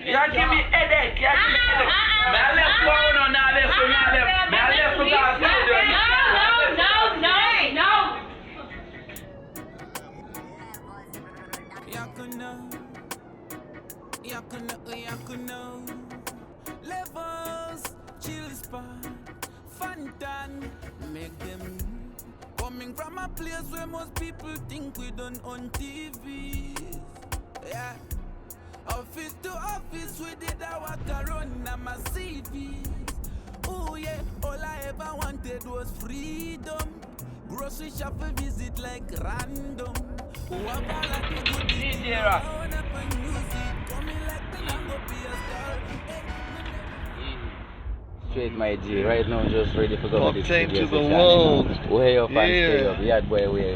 You give me headache. You give me headache. I left going on now. I left because no. Levels, chill spot, Fantan, make them coming from a place where most people think we don't on TV. Yeah, office to office, we did our corona, my CVs. Oh yeah, all I ever wanted was freedom. Grocery shop a visit like random. Whoever like the good DJ, Straight my G, right now just ready for go to the Poptain studio to the world. Way up and stay up, Yardbwoy way.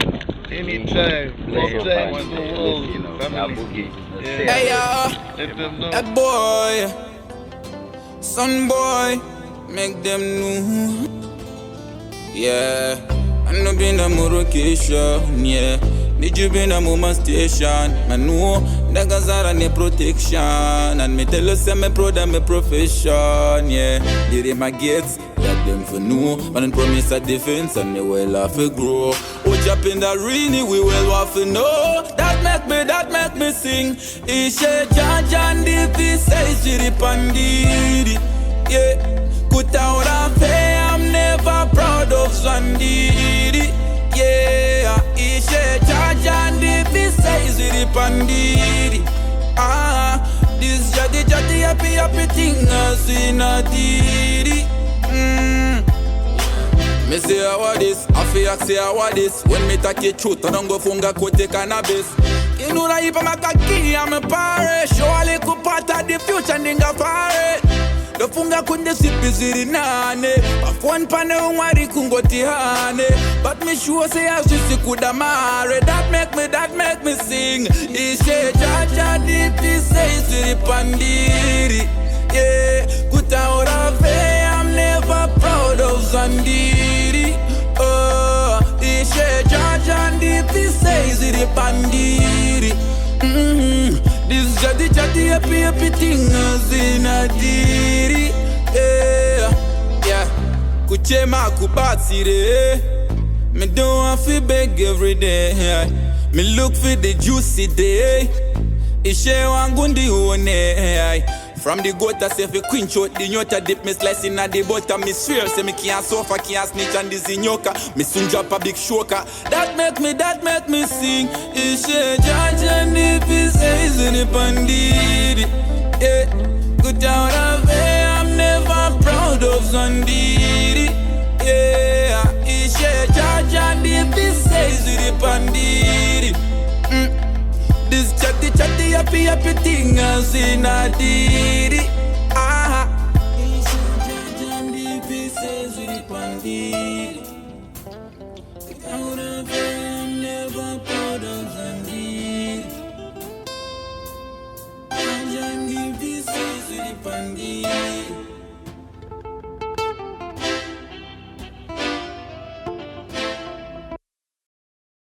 Anytime. Poptain to the world. Family. Hey Let them know. that boy, son boy, make them know. Yeah, I know been a Moroccan, yeah. Need you been a moment station? I know niggas are on protection, and me tell you say me proud of my profession, yeah. They my gates, that them for know, and promise a defense, and me well off to grow. Watch up in the arena, we well off to know. That make me sing. Ishe Jan Divi says Jiri Pandiri, yeah. Put out a pay, I'm never proud of Zvandiri. Yeah, Ishe Jan Divi says Jiri Pandiri. This jadi happy thing as in a diri. Me say how this, I feel say how this. When me take it truth, I don't go funga kote cannabis. You know that if I'm a kaki, I'm a pirate. Show a little part of the future, nigga pirate. The funga kunde sipi ziri nane. Bafwan pane umwari kungoti hane. But me sure say as you see kuda mare. That make me sing. Ishe jaja dipi say ziri pandiri. Yeah, kuta ora ve, I'm never proud of Zvandiri. Oh, ishe jaja dipi say ziri pandiri. This jadi happy thing as in a diri. Yeah, kuchema kubatsire. Me don't have to beg every day. Me look for the juicy day. Ishe wangundi one. From the gutter say fi queen shot the nyota dip me slice in the butter. Me swear say me can't suffer, can't snitch and this zinyoka. Me soon drop a big shocker. That make me sing. Ishe jaja nipi say zini pandiri. Yeah, good out of way, I'm never proud of Zvandiri. Yeah, Ishe jaja nipi say zini pandiri. This chatty happy thing as in a diri. I'm never proud of Zvandiri.